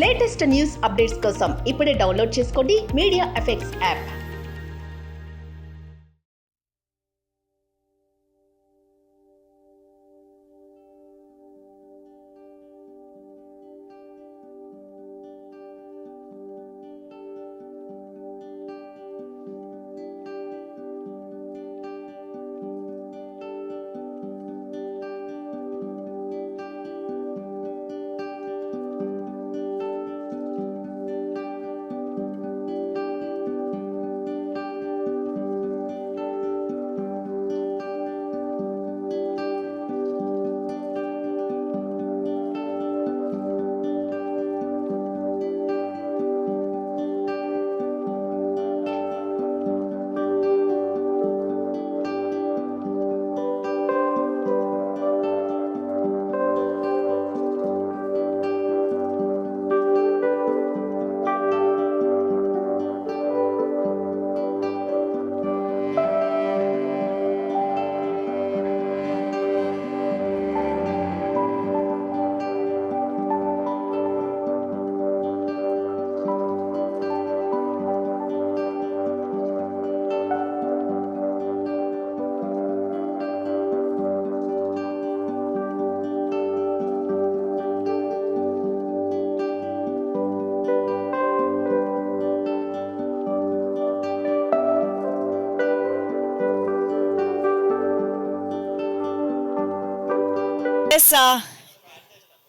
Latest news updates కోసం ఇప్పుడే download చేసుకోండి మీడియా ఎఫెక్ట్స్ యాప్.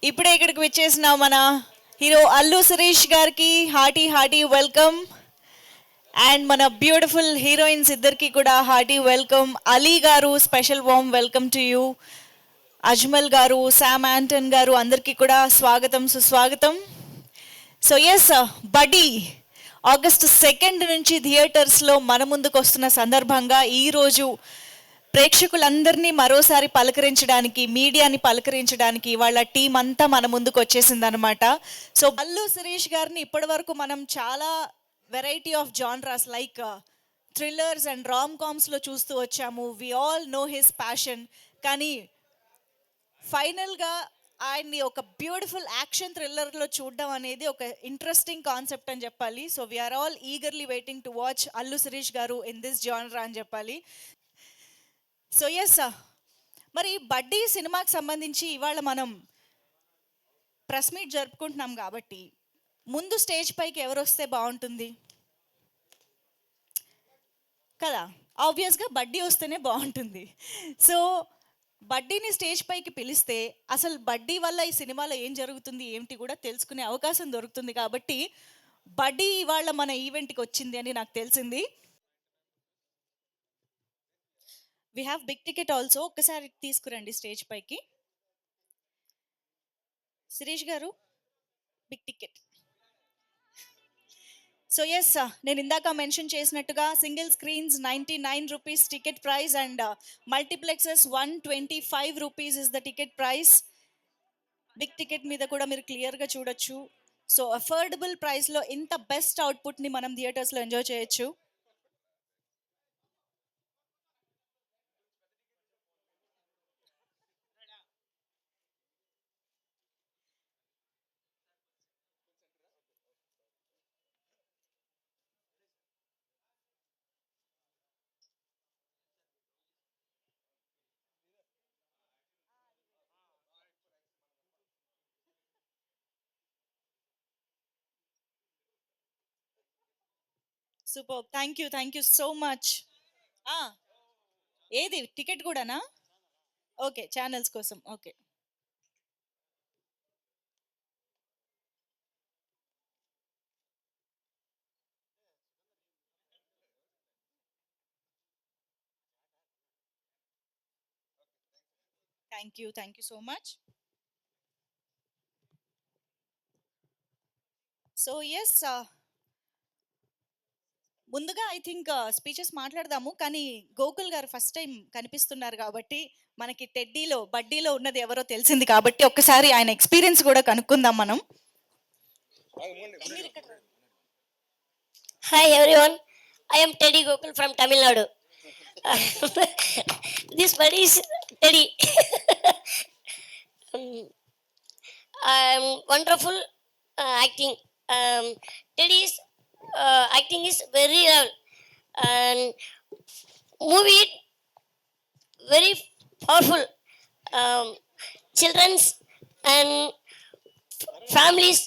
ఇప్పుడే ఇక్కడికి వచ్చేసిన మన హీరో అల్లు శిరీష్ గారికి హార్టీ వెల్కమ్. అండ్ మన బ్యూటిఫుల్ హీరోయిన్స్ ఇద్దరికి కూడా హార్టీ వెల్కమ్. అలీ గారు special warm welcome to you. Ajmal గారు, శామ్ ఆంటన్ గారు అందరికీ కూడా స్వాగతం సుస్వాగతం. సో ఎస్, బడ్డీ ఆగస్ట్ 2 నుంచి థియేటర్స్లో మన ముందుకు వస్తున్న సందర్భంగా ఈరోజు ప్రేక్షకులందరినీ మరోసారి పలకరించడానికి, మీడియాని పలకరించడానికి వాళ్ళ టీం అంతా మన ముందుకు వచ్చేసిందనమాట. సో అల్లు శిరీష్ గారిని ఇప్పటి వరకు మనం చాలా variety of genres like thrillers and రామ్ కామ్స్లో చూస్తూ వచ్చాము. We all know his passion. కానీ ఫైనల్గా ఆయన్ని ఒక బ్యూటిఫుల్ యాక్షన్ థ్రిల్లర్లో చూడడం అనేది ఒక ఇంట్రెస్టింగ్ కాన్సెప్ట్ అని చెప్పాలి. So we're all eagerly waiting to watch Allu Sirish గారు ఇన్ దిస్ జానరా అని చెప్పాలి. సో ఎస్, మరి బడ్డీ సినిమాకి సంబంధించి ఇవాళ మనం ప్రెస్ మీట్ జరుపుకుంటున్నాం కాబట్టి ముందు స్టేజ్ పైకి ఎవరు వస్తే బాగుంటుంది కదా? ఆబ్వియస్గా బడ్డీ వస్తేనే బాగుంటుంది. సో బడ్డీని స్టేజ్ పైకి పిలిస్తే అసలు బడ్డీ వల్ల ఈ సినిమాలో ఏం జరుగుతుంది ఏమిటి కూడా తెలుసుకునే అవకాశం దొరుకుతుంది. కాబట్టి బడ్డీ ఇవాళ మన ఈవెంట్కి వచ్చింది అని నాకు తెలిసింది. We have big ticket also. ఒక్కసారి తీసుకురండి స్టేజ్ పైకి. శిరీష్ గారు, బిగ్ టికెట్. సో ఎస్, నేను ఇందాక మెన్షన్ చేసినట్టుగా single screens 99 rupees ticket price and multiplexes 125 rupees is the ticket price. Big ticket మీద కూడా మీరు క్లియర్గా చూడొచ్చు. సో అఫోర్డబుల్ ప్రైస్లో ఇంత బెస్ట్ అవుట్పుట్ని మనం థియేటర్స్లో ఎంజాయ్ చేయొచ్చు. Super, thank you so much. ఏది టికెట్ కూడానా? ఓకే, ఛానల్స్ కోసం. Okay, thank you so much. So yes, ముందుగా ఐ థింక్ స్పీచెస్ మాట్లాడదాము. కానీ గోకుల్ గారు ఫస్ట్ టైం కనిపిస్తున్నారు కాబట్టి మనకి టెడ్డీలో బడ్డీలో ఉన్నది ఎవరో తెలిసింది కాబట్టి ఒక్కసారి ఆయన ఎక్స్పీరియన్స్ కూడా కనుక్కుందాం మనం. Hi everyone, I am Teddy Gokul from Tamil Nadu. This buddy is Teddy. I am wonderful acting. Teddy's acting is very well, and movie very powerful. Um, children's and families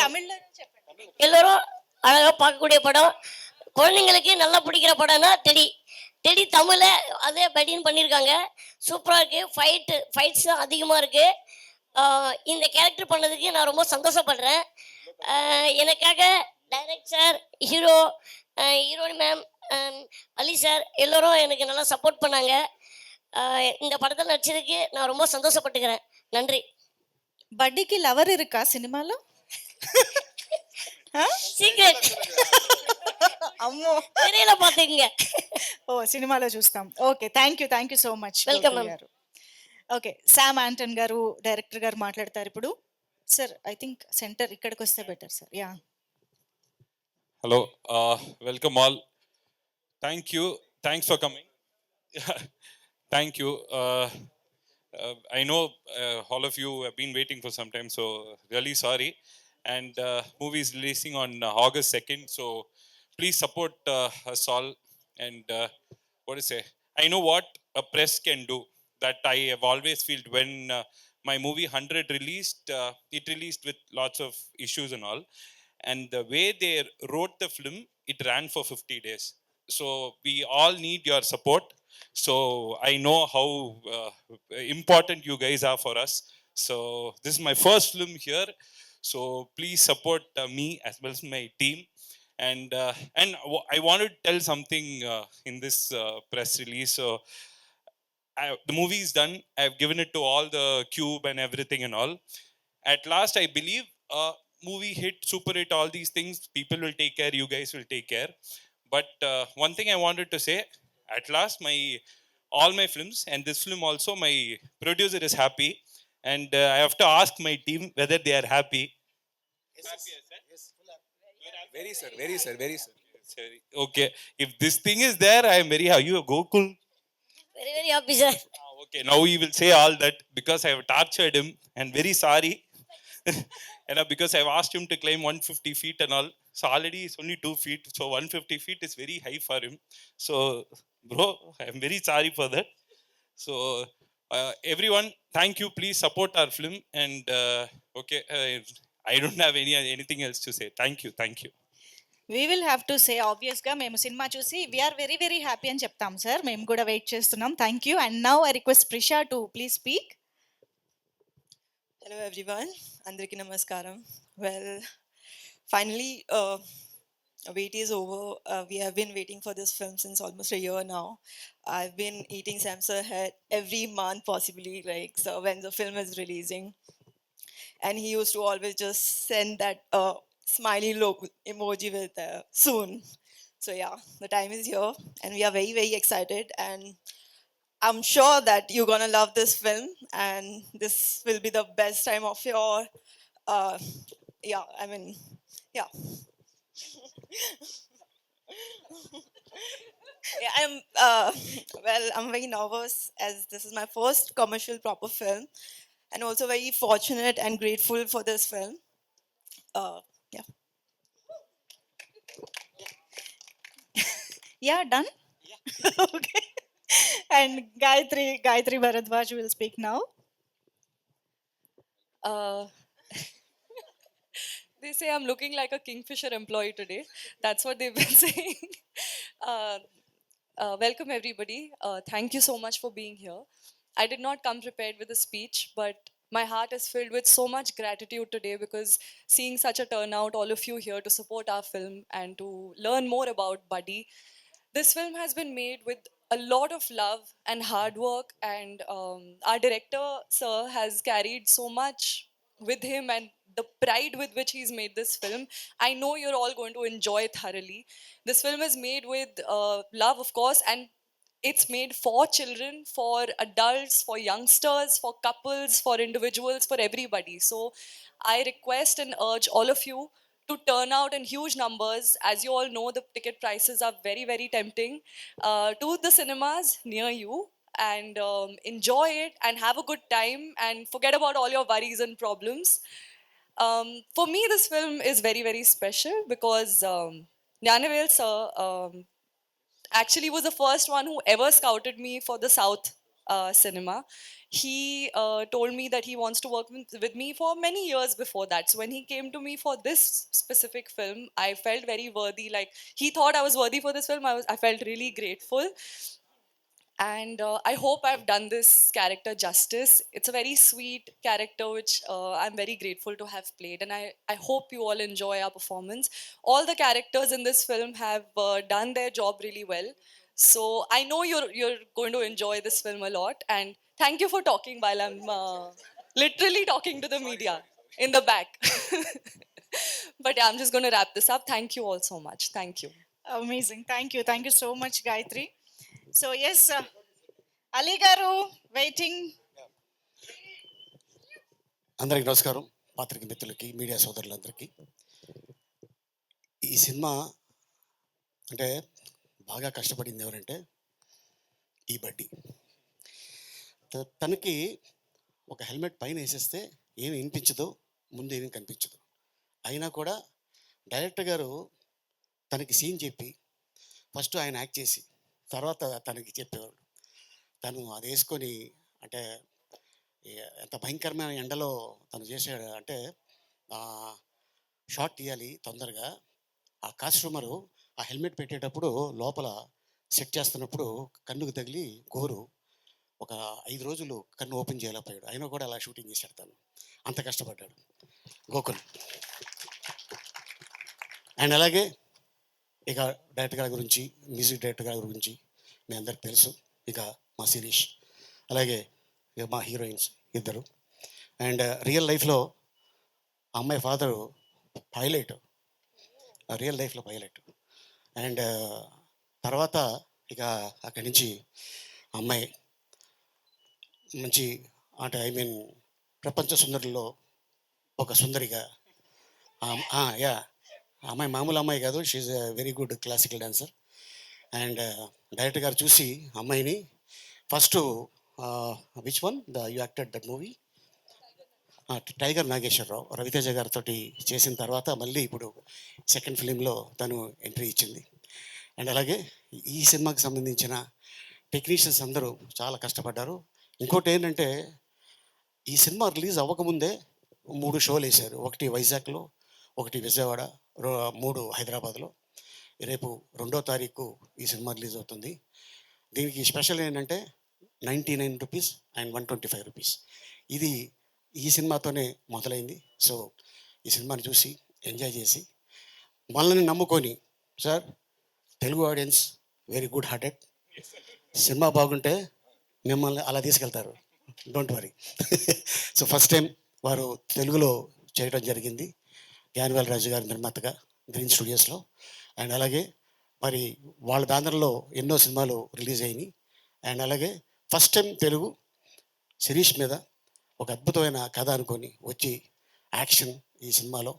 తమిళ్లో చెప్పండి. எல்லோரும் அழகாக பார்க்கக்கூடிய படம். குழந்தைங்களுக்கு நல்லா பிடிக்கிற படம்னா டெடி. டெடி தமிழில் அதே படின்னு பண்ணியிருக்காங்க. சூப்பராக இருக்குது. ஃபைட்ஸ் தான் அதிகமாக இருக்குது. இந்த கேரக்டர் பண்ணதுக்கு நான் ரொம்ப சந்தோஷப்படுறேன். எனக்காக டைரக்டர், ஹீரோ, ஹீரோயின் மேம், அலி சார் எல்லோரும் எனக்கு நல்லா சப்போர்ட் பண்ணாங்க. இந்த படத்தில் நடிச்சதுக்கு நான் ரொம்ப சந்தோஷப்பட்டுக்கிறேன். நன்றி. బడ్డీకి లవర్ இருக்கா సినిమాలో? సీక్రెట్ అమ్మో, தெரியல பார்த்துக்குங்க. ఓ సినిమాలో చూస్తాం. Okay, thank you so much. Welcome, ma'am. గారు. ఓకే, శామ్ ఆంటన్ గారు డైరెక్టర్ గారు మాట్లాడతారు ఇప్పుడు. సార్, ఐ థింక్ సెంటర్ ఇక్కడికి వస్తే better sir. Yeah, Hello, welcome all. Thank you. Thanks for coming. Thank you. I know all of you have been waiting for some time, so really sorry. And movie is releasing on August 2nd, so please support us all. And what to say? I know what a press can do. That I have always felt when my movie 100 released. It released with lots of issues and all. And the way they wrote the film, it ran for 50 days. So we all need your support. So I know how important you guys are for us. So this is my first film here. So please support me as well as my team. And I want to tell something in this press release. So the movie is done. I've given it to all the cube and everything and all. At last, I believe movie hit, super hit, all these things, people will take care, you guys will take care. But one thing I wanted to say, at last all my films and this film also, my producer is happy, and I have to ask my team whether they are happy. Happy, sir? Very sir, very sir, very sir. Sorry. Okay, if this thing is there, I am very happy. You go cool. Very very happy sir. Okay, now he will say all that because I have tortured him, and very sorry. Because I've asked him to climb 150 feet and all. So already it's only 2 feet. So 150 feet is very high for him. So, bro, I'm very sorry for that. So, everyone, thank you. Please support our film. And, okay, I don't have anything else to say. Thank you. Thank you. We will have to say ఆబ్వియస్గా మేము cinema చూసి we are very very happy అని చెప్తాం sir. మేము కూడా wait చేస్తున్నాం. Thank you. And now I request Prisha to please speak. Hello everyone, Andraki Namaskaram. Well, finally, wait is over. We have been waiting for this film since almost a year now. I've been eating Samsar head every month possibly, like so when the film is releasing. And he used to always just send that smiley look emoji with soon. So yeah, the time is here and we are very, very excited. And I'm sure that you're gonna love this film, and this will be the best time of your, yeah. I mean, yeah. Yeah, I'm very nervous as this is my first commercial proper film, and also very fortunate and grateful for this film. Yeah. Yeah, done. Okay. And Gayatri Bharadwaj will speak now. Uh, they say I'm looking like a Kingfisher employee today. That's what they've been saying. Uh, welcome, everybody. Thank you so much for being here. I did not come prepared with a speech, but my heart is filled with so much gratitude today because seeing such a turnout, all of you here to support our film and to learn more about Buddy. This film has been made with a lot of love and hard work, and our director, sir, has carried so much with him and the pride with which he's made this film. I know you're all going to enjoy thoroughly. This film is made with love, of course, and it's made for children, for adults, for youngsters, for couples, for individuals, for everybody. So I request and urge all of you to turn out in huge numbers. As you all know, the ticket prices are very, very tempting. To the cinemas near you and enjoy it and have a good time and forget about all your worries and problems. For me, this film is very, very special because Jnanavel sir actually was the first one who ever scouted me for the South cinema. He told me that he wants to work with me for many years before that. So when he came to me for this specific film, I felt very worthy. Like he thought I was worthy for this film. I felt really grateful. And I hope I've done this character justice. It's a very sweet character, which I'm very grateful to have played. And I hope you all enjoy our performance. All the characters in this film have done their job really well. So I know you're going to enjoy this film a lot. And thank you for talking while I'm literally talking to the media in the back. But yeah, I'm just going to wrap this up. Thank you all so much. Thank you. Amazing. Thank you. Thank you so much, Gayatri. So, yes, Ali Garu, waiting. అందరికి నమస్కారం, పాత్రిక మిత్రులకి, media సోదరులందరికీ. ఈ cinema అంటే బాగా కష్టపడింది ఎవరంటే ఈ బడ్డీ. తనకి ఒక హెల్మెట్ పైన వేసేస్తే ఏమి వినిపించదు, ముందు ఏమీ కనిపించదు. అయినా కూడా డైరెక్టర్ గారు తనకి సీన్ చెప్పి ఫస్ట్ ఆయన యాక్ట్ చేసి తర్వాత తనకి చెప్పేవాడు. తను అది వేసుకొని అంటే ఎంత భయంకరమైన ఎండలో తను చేసాడు అంటే షాట్ తీయాలి తొందరగా. ఆ కాస్ట్యూమరు ఆ హెల్మెట్ పెట్టేటప్పుడు లోపల సెట్ చేస్తున్నప్పుడు కన్నుకు తగిలి గోరు ఒక 5 రోజులు కన్ను ఓపెన్ చేయలేకపోయాడు. అయినా కూడా అలా షూటింగ్ చేశాడు. తను అంత కష్టపడ్డాడు గోకుల్. అండ్ అలాగే ఇక డైరెక్టర్ గారి గురించి, మ్యూజిక్ డైరెక్టర్ గారి గురించి మీ అందరికి తెలుసు. ఇక మా శిరీష్, అలాగే ఇక మా హీరోయిన్స్ ఇద్దరు. అండ్ రియల్ లైఫ్లో అమ్మాయి ఫాదరు పైలట్, రియల్ లైఫ్లో పైలట్. అండ్ తర్వాత ఇక అక్కడి నుంచి అమ్మాయి మంచి అంటే ప్రపంచ సుందరుల్లో ఒక సుందరిగా. యా, అమ్మాయి మామూలు అమ్మాయి కాదు, she's a very good classical dancer. And director గారు చూసి అమ్మాయిని first which one you acted that movie, Tiger Nageswara Rao, Ravi Teja గారితో చేసిన తర్వాత మళ్ళీ ఇప్పుడు సెకండ్ ఫిలింలో తను ఎంట్రీ ఇచ్చింది. అండ్ అలాగే ఈ సినిమాకి సంబంధించిన టెక్నీషియన్స్ అందరూ చాలా కష్టపడ్డారు. ఇంకోటి ఏంటంటే ఈ సినిమా రిలీజ్ అవ్వకముందే 3 షోలు వేశారు. ఒకటి వైజాగ్లో, ఒకటి విజయవాడ, 3 హైదరాబాద్లో. రేపు 2వ తారీఖు ఈ సినిమా రిలీజ్ అవుతుంది. దీనికి స్పెషల్ ఏంటంటే 99 రూపీస్ అండ్ 125 రూపీస్. ఇది ఈ సినిమాతోనే మొదలైంది. సో ఈ సినిమాని చూసి ఎంజాయ్ చేసి మనల్ని నమ్ముకొని, sir Telugu audience very good hearted, cinema బాగుంటే మిమ్మల్ని అలా తీసుకెళ్తారు, don't worry. So first time వారు తెలుగులో చేయడం జరిగింది, జ్ఞానవేల్ రాజు గారి నిర్మాతగా గ్రీన్ స్టూడియోస్లో. అండ్ అలాగే మరి వాళ్ళ బ్యానర్లో ఎన్నో సినిమాలు రిలీజ్ అయినాయి. అండ్ అలాగే ఫస్ట్ టైం తెలుగు శిరీష్ మీద ఒక అద్భుతమైన కథ అనుకొని వచ్చి యాక్షన్, ఈ సినిమాలో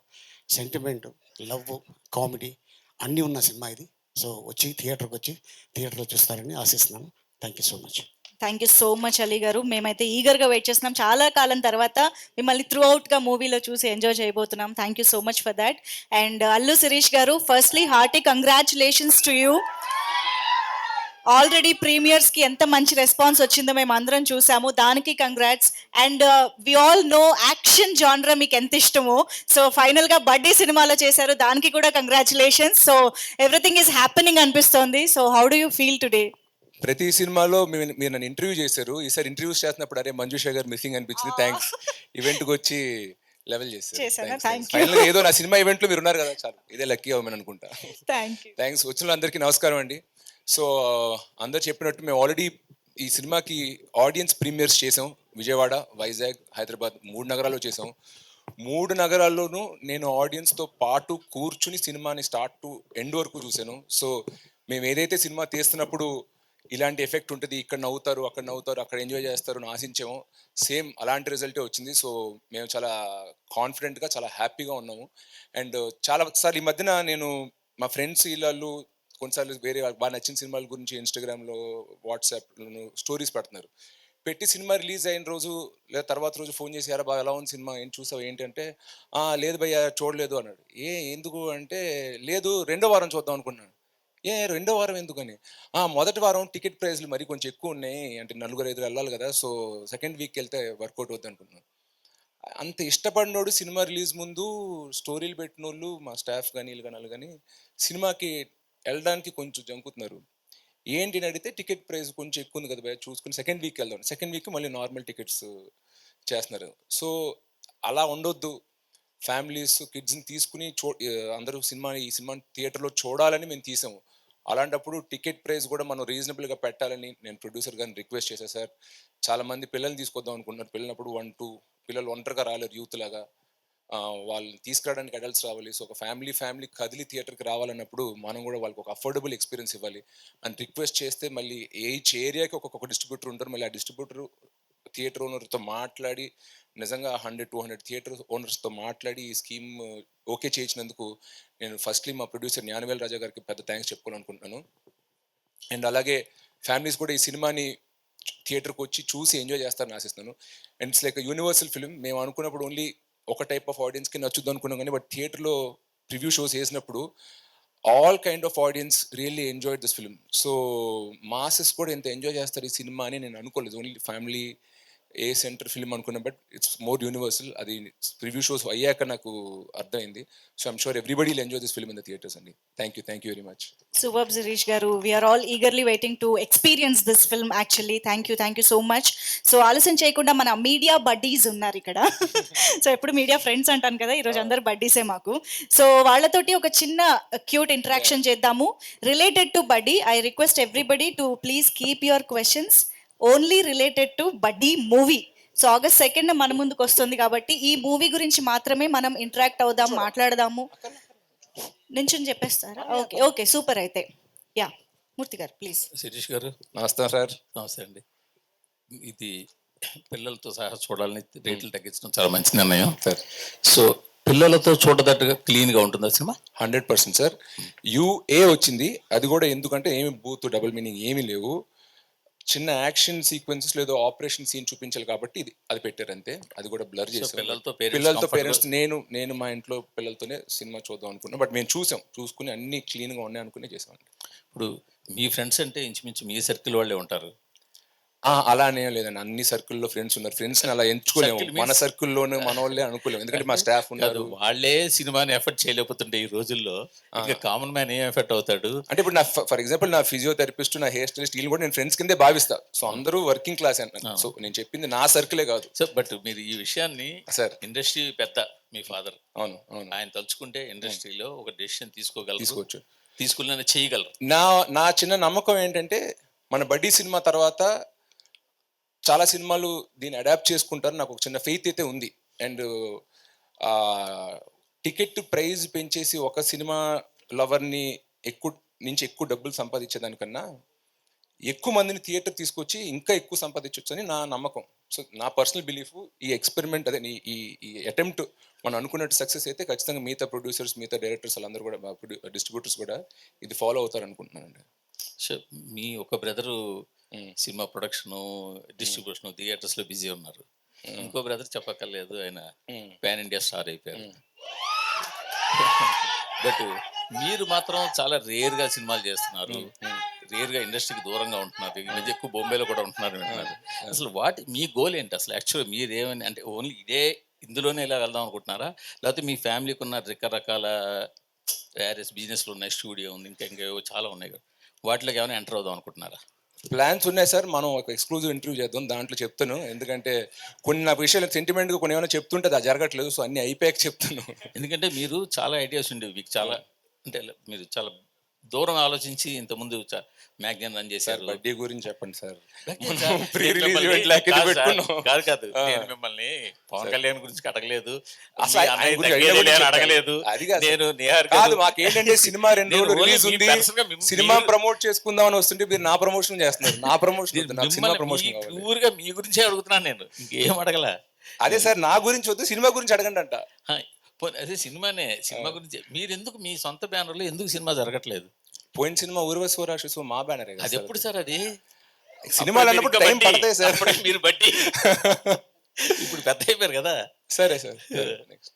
సెంటిమెంట్, లవ్, కామెడీ అన్నీ ఉన్న సినిమా ఇది. సో వచ్చి థియేటర్లో చూస్తారని ఆశిస్తున్నాను. Thank you so much. Thank you so much Ali గారు. మేమైతే ఈగర్గా వెయిట్ చేస్తున్నాం. చాలా కాలం తర్వాత మిమ్మల్ని త్రూ అవుట్గా మూవీలో చూసి ఎంజాయ్ చేయబోతున్నాం. Thank you so much for that. And Allu Sirish garu, firstly hearty congratulations to you. Already ప్రీమియర్స్కి ఎంత మంచి రెస్పాన్స్ వచ్చిందో మేము అందరం చూసాము, దానికి congrats. And we all know action జానరా మీకు ఎంత ఇష్టమో. సో ఫైనల్గా బర్త్డే సినిమాలో చేశారు, దానికి కూడా congratulations. So everything is happening అనిపిస్తోంది. So how do you feel today? ప్రతి సినిమాలో మీరు నన్ను ఇంటర్వ్యూ చేశారు. ఈసారి ఇంటర్వ్యూస్ చేస్తున్నప్పుడు అరే మంజుష గారు మిస్సింగ్ అనిపించింది. థ్యాంక్స్, ఈవెంట్కి వచ్చి లెవెల్ చేశారు. ఫైనల్ ఏదో నా సినిమా ఈవెంట్లో మీరు ఉన్నారు కదా, చాలు, ఇదే లక్కీ అవ్వమని అనుకుంటా. థ్యాంక్స్. వచ్చిన అందరికీ నమస్కారం అండి. సో అందరు చెప్పినట్టు మేము ఆల్రెడీ ఈ సినిమాకి ఆడియన్స్ ప్రీమియర్స్ చేసాం. విజయవాడ, వైజాగ్, హైదరాబాద్ 3 నగరాల్లో చేసాం. 3 నగరాల్లోనూ నేను ఆడియన్స్తో పాటు కూర్చుని సినిమాని స్టార్ట్ టు ఎండ్ వరకు చూశాను. సో మేము ఏదైతే సినిమా తీస్తున్నప్పుడు ఇలాంటి ఎఫెక్ట్ ఉంటుంది, ఇక్కడ నవ్వుతారు, అక్కడ నవ్వుతారు, అక్కడ ఎంజాయ్ చేస్తారు అని ఆశించాము, సేమ్ అలాంటి రిజల్టే వచ్చింది. సో మేము చాలా కాన్ఫిడెంట్గా, చాలా హ్యాపీగా ఉన్నాము. అండ్ చాలాసార్లు ఈ మధ్యన నేను మా ఫ్రెండ్స్ వీళ్ళు కొన్నిసార్లు వేరే బాగా నచ్చిన సినిమాల గురించి ఇన్స్టాగ్రామ్లో, వాట్సాప్లో స్టోరీస్ పెడుతున్నారు. పెట్టి సినిమా రిలీజ్ అయిన రోజు లేదా తర్వాత రోజు ఫోన్ చేసి యారా బాగా ఎలా ఉంది సినిమా ఏం చూసావు ఏంటి అంటే లేదు భయ్యా చూడలేదు అన్నాడు. ఎందుకు అంటే లేదు రెండో వారం చూద్దాం అనుకున్నాను. రెండో వారం ఎందుకని మొదటి వారం టికెట్ ప్రైస్లు మరి కొంచెం ఎక్కువ ఉన్నాయి అంటే 4-5 వెళ్ళాలి కదా, సో సెకండ్ వీక్ వెళ్తే వర్కౌట్ అవుతుంది అనుకున్నాను. అంత ఇష్టపడినోడు సినిమా రిలీజ్ ముందు స్టోరీలు పెట్టిన వాళ్ళు మా స్టాఫ్ కానీ వీళ్ళు కానీ కానీ సినిమాకి వెళ్ళడానికి కొంచెం జంకుతున్నారు. ఏంటి అని అడిగితే టికెట్ ప్రైస్ కొంచెం ఎక్కువ ఉంది కదా భయ చూసుకుని సెకండ్ వీక్ వెళ్దాం, సెకండ్ వీక్ మళ్ళీ నార్మల్ టికెట్స్ చేస్తున్నారు. సో అలా ఉండొద్దు, ఫ్యామిలీస్ కిడ్స్ని తీసుకుని అందరూ ఈ సినిమాని థియేటర్లో చూడాలని మేము తీసాము. అలాంటప్పుడు టికెట్ ప్రైస్ కూడా మనం రీజనబుల్గా పెట్టాలని నేను ప్రొడ్యూసర్ గారిని రిక్వెస్ట్ చేశాను. సార్ చాలామంది పిల్లల్ని తీసుకొద్దాం అనుకుంటున్నారు, పిల్లలప్పుడు 1-2 పిల్లలు ఒంటరిగా రాలేరు యూత్ లాగా, వాళ్ళని తీసుకురావడానికి అడల్ట్స్ రావాలి. సో ఒక ఫ్యామిలీ కదిలి థియేటర్కి రావాలన్నప్పుడు మనం కూడా వాళ్ళకి ఒక అఫోర్డబుల్ ఎక్స్పీరియన్స్ ఇవ్వాలి అని రిక్వెస్ట్ చేస్తే మళ్ళీ ఈచ్ ఏరియాకి ఒక్కొక్క డిస్ట్రిబ్యూటర్ ఉంటారు. మళ్ళీ ఆ డిస్ట్రిబ్యూటర్ థియేటర్ ఓనర్తో మాట్లాడి నిజంగా 100-200 థియేటర్ ఓనర్స్తో మాట్లాడి ఈ స్కీమ్ ఓకే చేయించినందుకు నేను ఫస్ట్లీ మా ప్రొడ్యూసర్ జ్ఞానవేల్ రాజా గారికి పెద్ద థ్యాంక్స్ చెప్పుకోవాలనుకుంటున్నాను. అండ్ అలాగే ఫ్యామిలీస్ కూడా ఈ సినిమాని థియేటర్కి వచ్చి చూసి ఎంజాయ్ చేస్తారని ఆశిస్తున్నాను. And it's like universal film. మేము అనుకున్నప్పుడు ఓన్లీ ఒక టైప్ ఆఫ్ ఆడియన్స్కి నచ్చుద్దు అనుకున్నాం, కానీ బట్ థియేటర్లో ప్రివ్యూ షోస్ వేసినప్పుడు all kind of audience really enjoyed this film. So masses కూడా ఎంత ఎంజాయ్ చేస్తారు ఈ సినిమా అని నేను అనుకోలేదు. ఓన్లీ ఫ్యామిలీ సెంటర్ ఫిల్మ్ అనుకున్నా, బట్ ఇట్స్ మోర్ యూనివర్సల్. అది ప్రివ్యూ షోస్ అయ్యాక నాకు అర్థమైంది. So I'm sure everybody will enjoy this film in the theatres అండి. Thank you very much. Super Sirish garu, we are all eagerly waiting to experience this film actually. Thank you so much. So ఆలస్యం చేయకుండా మన media buddies ఉన్నారు ఇక్కడ. So ఎప్పుడు media friends అంటాను కదా, ఈరోజు అందరు బడ్డీసే మాకు. సో వాళ్ళతోటి ఒక చిన్న క్యూట్ ఇంటరాక్షన్ చేద్దాము రిలేటెడ్ టు బడ్డీ. I request everybody to please keep your questions only related to బడ్డీ మూవీ. సో August 2nd మన ముందుకు వస్తుంది కాబట్టి ఈ మూవీ గురించి మాత్రమే మనం ఇంటరాక్ట్ అవుదాం, మాట్లాడదాము. నుంచి చెప్పేస్తారా? Okay super. అయితే యా మూర్తి గారు ప్లీజ్. శిరీష్ గారు నమస్తే సార్. నమస్తే అండి. ఇది పిల్లలతో సహా చూడాలని రేట్లు తగ్గించడం చాలా మంచి నిర్ణయం సార్. సో పిల్లలతో చూడదట్టుగా క్లీన్గా ఉంటుందా సినిమా? 100% సార్. UA వచ్చింది, అది కూడా ఎందుకంటే ఏమి బూత్ డబుల్ మీనింగ్ ఏమీ లేవు. చిన్న యాక్షన్ సీక్వెన్సెస్ లేదో ఆపరేషన్ సీన్ చూపించాలి కాబట్టి అది పెట్టారు అంతే. అది కూడా బ్లర్ చేసాం. పిల్లలతో పేరెంట్స్ నేను మా ఇంట్లో పిల్లలతోనే సినిమా చూద్దాం అనుకున్నా, బట్ మేము చూసుకుని అన్ని క్లీన్గా ఉన్నాయి అనుకునే చేసామండి. ఇప్పుడు మీ ఫ్రెండ్స్ అంటే ఇంచుమించు మీ సర్కిల్ వాళ్ళే ఉంటారు. అలానే లేదండి, అన్ని సర్కిల్లో ఫ్రెండ్స్ ఉన్నారు. ఫ్రెండ్స్ అలా ఎంచుకోలేము, మన సర్కిల్లోనే మన వాళ్ళే అనుకోలేము, ఎందుకంటే మా స్టాఫ్ ఉన్నారు. వాళ్ళే సినిమాని ఎఫర్ట్ చేయలేకపోతుంటే ఈ రోజుల్లో ఇంకా కామన్ మ్యాన్ ఏం ఎఫర్ట్ అవుతాడు? అంటే ఇప్పుడు నా ఫర్ ఎగ్జాంపుల్ నా ఫిజియోథెరపిస్ట్, నా హెయిర్ స్టైలిస్ట్ వీళ్ళు కూడా నేను ఫ్రెండ్స్ కిందే భావిస్తా. సో అందరూ వర్కింగ్ క్లాస్ అంటారు. సో నేను చెప్పింది నా సర్కిలే కాదు. సో బట్ మీరు ఈ విషయాన్ని సార్ ఇండస్ట్రీ పెద్ద మీ ఫాదర్, అవును ఆయన తలుచుకుంటే ఇండస్ట్రీలో ఒక డెసిషన్ తీసుకోవచ్చు, తీసుకున్న చేయగలరు. నా చిన్న నమ్మకం ఏంటంటే మన బడ్డీ సినిమా తర్వాత చాలా సినిమాలు దీన్ని అడాప్ట్ చేసుకుంటారు, నాకు ఒక చిన్న ఫెయిత్ అయితే ఉంది. అండ్ టికెట్ ప్రైజ్ పెంచేసి ఒక సినిమా లవర్ని ఎక్కువ డబ్బులు సంపాదించేదానికన్నా ఎక్కువ మందిని థియేటర్ తీసుకొచ్చి ఇంకా ఎక్కువ సంపాదించవచ్చు అని నా నమ్మకం. సో నా పర్సనల్ బిలీఫ్ ఈ ఎక్స్పెరిమెంట్ అదే ఈ అటెంప్ట్ మనం అనుకున్నట్టు సక్సెస్ అయితే ఖచ్చితంగా మిగతా ప్రొడ్యూసర్స్, మిగతా డైరెక్టర్స్ వాళ్ళందరూ కూడా డిస్ట్రిబ్యూటర్స్ కూడా ఇది ఫాలో అవుతారు అనుకుంటున్నానండి. సో మీ ఒక బ్రదరు సినిమా ప్రొడక్షను, డిస్ట్రిబ్యూషన్, థియేటర్స్లో బిజీ ఉన్నారు. ఇంకో బ్రదర్ చెప్పక్కర్లేదు, ఆయన పాన్ ఇండియా స్టార్ అయిపోయారు. బట్ మీరు మాత్రం చాలా రేర్గా సినిమాలు చేస్తున్నారు, రేర్గా ఇండస్ట్రీకి దూరంగా ఉంటున్నారు. ఈ మధ్య ఎక్కువ బొంబేలో కూడా ఉంటున్నారు. అసలు మీ గోల్ ఏంటి అసలు? యాక్చువల్గా మీరేమని అంటే ఓన్లీ ఇందులోనే ఇలా వెళ్దాం అనుకుంటున్నారా, లేకపోతే మీ ఫ్యామిలీకి ఉన్న రకరకాల వేరియస్ బిజినెస్లు ఉన్నాయి, స్టూడియో ఉంది, ఇంకేవో చాలా ఉన్నాయి కదా, వాటిలోకి ఏమైనా ఎంటర్ అవుదాం అనుకుంటున్నారా? ప్లాన్స్ ఉన్నాయి సార్. మనం ఒక ఎక్స్క్లూజివ్ ఇంటర్వ్యూ చేద్దాం, దాంట్లో చెప్తాను. ఎందుకంటే కొన్ని నా విషయాలు సెంటిమెంట్గా కొన్ని ఏమైనా చెప్తుంటే అది జరగట్లేదు. సో అన్ని అయిపోయాక చెప్తాను. ఎందుకంటే మీరు చాలా ఐడియాస్ ఉండేవి మీకు, చాలా అంటే మీరు చాలా దూరం ఆలోచించి ఇంతకుముందు మ్యాగజైన్ రన్ చేశారు. బడ్డీ గురించి చెప్పండి సార్. కాదు నేను మిమ్మల్ని పవన్ కళ్యాణ్ గురించి అడగలేదు, అడగలేదు. మాకేంటంటే సినిమా 2 రోజులు రిలీజ్ ఉంది, సినిమా ప్రమోట్ చేసుకుందాం అని వస్తుంటే మీరు నా ప్రమోషన్ చేస్తున్నారు. నా ప్రమోషన్ ఊరిగా మీ గురించే అడుగుతున్నాను నేను, ఇంకేం అడగల. అదే సార్, నా గురించి వద్దు, సినిమా గురించి అడగండి అంట. అదే సినిమా గురించి మీరు ఎందుకు మీ సొంత బ్యానర్లో ఎందుకు సినిమా జరగట్లేదు? పోయిన సినిమా ఊర్వశివరాక్షసు మా బ్యానరే. అది ఎప్పుడు సార్? సినిమాలు అన్నప్పుడు టైం పడతాయి సార్. అప్పటికి మీరు బట్టి ఇప్పుడు పెద్ద అయిపోయారు కదా. సరే sir. Next.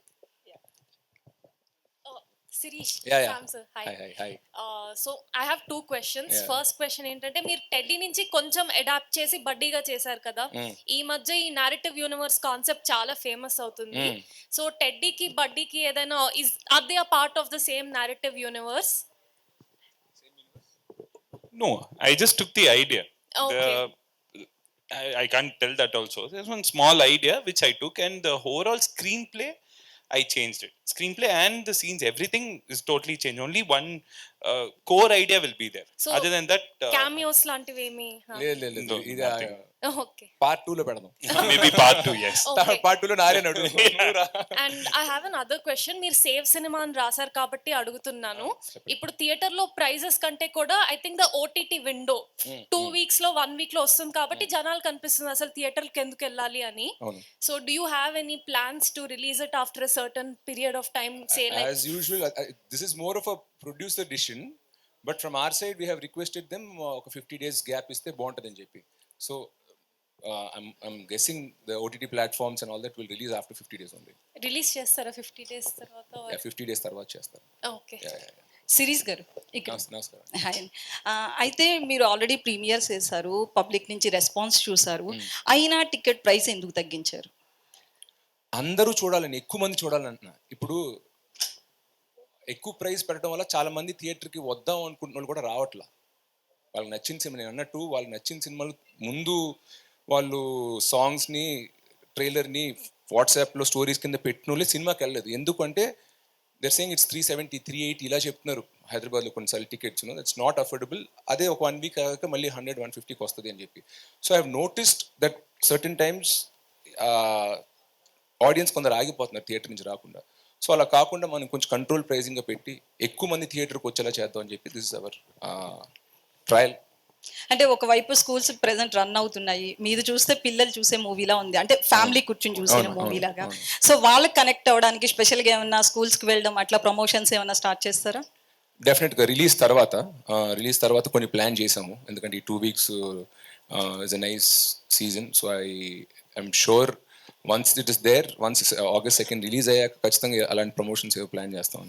Sirish, Yeah, yeah. Sam sir, hi. Hi. So I have two questions. Yeah. First question ఏంటంటే మీరు టెడ్డీ నుంచి కొంచెం అడాప్ట్ చేసి బడ్డీగా చేశారు కదా. ఈ మధ్య ఈ నారేటివ్ యూనివర్స్ కాన్సెప్ట్ చాలా ఫేమస్ అవుతుంది. సో టెడ్డీకి బడ్డీకి ఏదైనా are they a part of the same narrative universe? No, I just took the idea. Okay. I can't tell that also. There's one small idea which I took, and the overall screenplay, I changed it. Screenplay and the scenes, everything is totally changed. Only one core idea will be there. So, other than that, cameos లాంటివి ఏమి? లేదు No, ఇది nothing. Okay. Part 2 లో పెడదాం. maybe part 2, yes. Okay. Part 2 లో నారేనాడు. And I have another question. మీరు save సినిమా అని రాశారు కాబట్టి అడుగుతున్నాను. ఇప్పుడు థియేటర్ లో ప్రైజెస్ కంటే కూడా I think the OTT window 2 weeks లో 1 week లో వస్తుంది కాబట్టి జనాలు కనిపిస్తుంది అసలు థియేటర్ కి ఎందుకు వెళ్ళాలి అని. So do you have any plans to release it after a certain period of time, say like? As usual, this is more of a producer decision, but from our side we have requested them ఒక 50 days gap ఇస్తే బాగుంటుందని చెప్పి. So I'm guessing the OTT platforms and all that will release after 50 days only. Release చేస్తారా 50 days తర్వాత? Yeah, 50 days తర్వాత చేస్తారు. Okay. Series గారు ఇక్కడ నమస్కారం. హాయ్ అండి. అయితే మీరు ఆల్రెడీ ప్రీమియర్స్ చేశారు, పబ్లిక్ నుంచి రెస్పాన్స్ చూసారు, అయినా టికెట్ ప్రైస్ ఎందుకు తగ్గించారు? అందరూ చూడాలని, ఎక్కువ మంది చూడాలని అంటున్నా. ఇప్పుడు ఎక్కువ ప్రైస్ పెట్టడం వల్ల చాలా మంది థియేటర్కి వద్దాం అనుకుంటున్న వాళ్ళు కూడా రావట్లా. వాళ్ళకి నచ్చిన సినిమా, నేను అన్నట్టు వాళ్ళకి నచ్చిన సినిమాలు ముందు వాళ్ళు సాంగ్స్ని, ట్రైలర్ని వాట్సాప్లో స్టోరీస్ కింద పెట్టిన వాళ్ళే సినిమాకి వెళ్ళలేదు. ఎందుకంటే దర్ సేయింగ్ ఇట్స్ 370, 380 ఇలా చెప్తున్నారు హైదరాబాద్లో కొన్నిసార్లు టికెట్స్. That's not affordable. అదే ఒక 1 week అయ్యాక మళ్ళీ 100, 150కి వస్తుంది అని చెప్పి. So I have noticed that certain times audience కొందరు ఆగిపోతున్నారు థియేటర్ నుంచి రాకుండా. సో అలా కాకుండా మనం కొంచెం కంట్రోల్ ప్రైజింగ్గా పెట్టి ఎక్కువ మంది థియేటర్కి వచ్చేలా చేద్దాం అని చెప్పి దిస్ ఇస్ అవర్ ట్రయల్. అంటే ఒకవైపు స్కూల్స్ ప్రెసెంట్ రన్ అవుతున్నాయి, మీది చూస్తే పిల్లలు చూసే మూవీలా ఉంది, అంటే ఫ్యామిలీ కూర్చొని చూసే మూవీలాగా. సో వాళ్ళకి కనెక్ట్ అవ్వడానికి స్పెషల్గా ఏమన్నా స్కూల్స్కి వెళ్ళడం అట్లా ప్రమోషన్స్ ఏమన్నా స్టార్ట్ చేస్తారా? డెఫినెట్గా రిలీజ్ తర్వాత కొన్ని ప్లాన్ చేసాము. ఎందుకంటే ఈ 2 weeks is a nice season. So I'm sure once it is there, once August 2 release అయ్యాక ఖచ్చితంగా అలాంటి ప్రమోషన్స్ ఏవో ప్లాన్ చేస్తాం.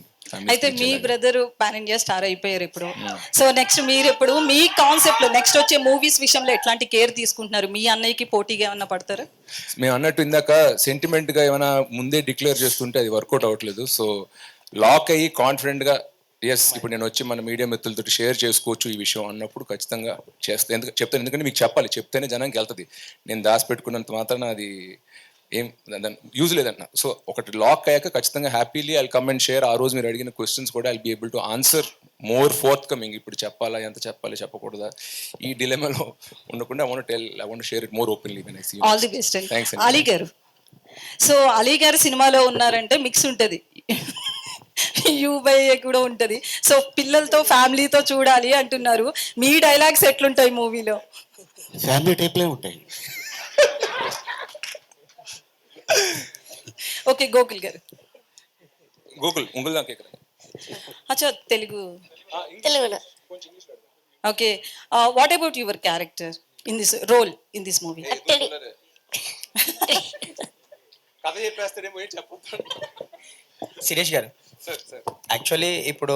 అయితే మీ బ్రదర్ పాన్ ఇండియా స్టార్ అయిపోయారు ఇప్పుడు. సో నెక్స్ట్ మీరు ఇప్పుడు మీ కాన్సెప్ట్ లో నెక్స్ట్ వచ్చే మూవీస్ విషయంలో ఎట్లాంటి కేర్ తీసుకుంటున్నారు? మీ అన్నయ్యకి పోటీగా ఏమన్నా పడతారా? మేము అన్నట్టు ఇందాక సెంటిమెంట్గా ఏమైనా ముందే డిక్లేర్ చేస్తుంటే అది వర్కౌట్ అవ్వట్లేదు. సో లాక్ అయ్యి కాన్ఫిడెంట్గా ఎస్ ఇప్పుడు నేను వచ్చి మన మీడియా మిత్రులతో షేర్ చేసుకోవచ్చు ఈ విషయం అన్నప్పుడు ఖచ్చితంగా చెప్తాను. ఎందుకంటే మీకు చెప్తేనే జనానికి వెళ్తుంది. నేను దాచిపెట్టుకున్నంత మాత్రాన అది ఏం యూజ్ లేదన్న. సో ఒకటి లాక్ అయ్యాక ఖచ్చితంగా happily I come and share. ఆ రోజు మీరు అడిగిన క్వశ్చన్స్ కూడా I be able to answer more fourth coming. ఇప్పుడు చెప్పాలా, ఎంత చెప్పాలి, చెప్పకూడదా, ఈ డిలెమాలో ఉండకుండా I want share it more openly. All the best. Ali గారు, సో అలీ గారు సినిమాలో ఉన్నారంటే మిక్స్ ఉంటుంది, యూబై కూడా ఉంటుంది. సో పిల్లలతో ఫ్యామిలీతో చూడాలి అంటున్నారు. మీ డైలాగ్స్ ఎట్లుంటాయి మూవీలో? ఫ్యామిలీ టైప్లే ఉంటాయి. ఓకే, గోకుల్ గారు. ఉంగుల్ దాకా అచ్చా, తెలుగు. తెలుగులో okay, what about your character in this role in this movie? Teddy కథ చెప్పేస్తాడేమో ఏం చెప్పొద్దు. శిరీష్ గారు, యాక్చువల్లీ ఇప్పుడు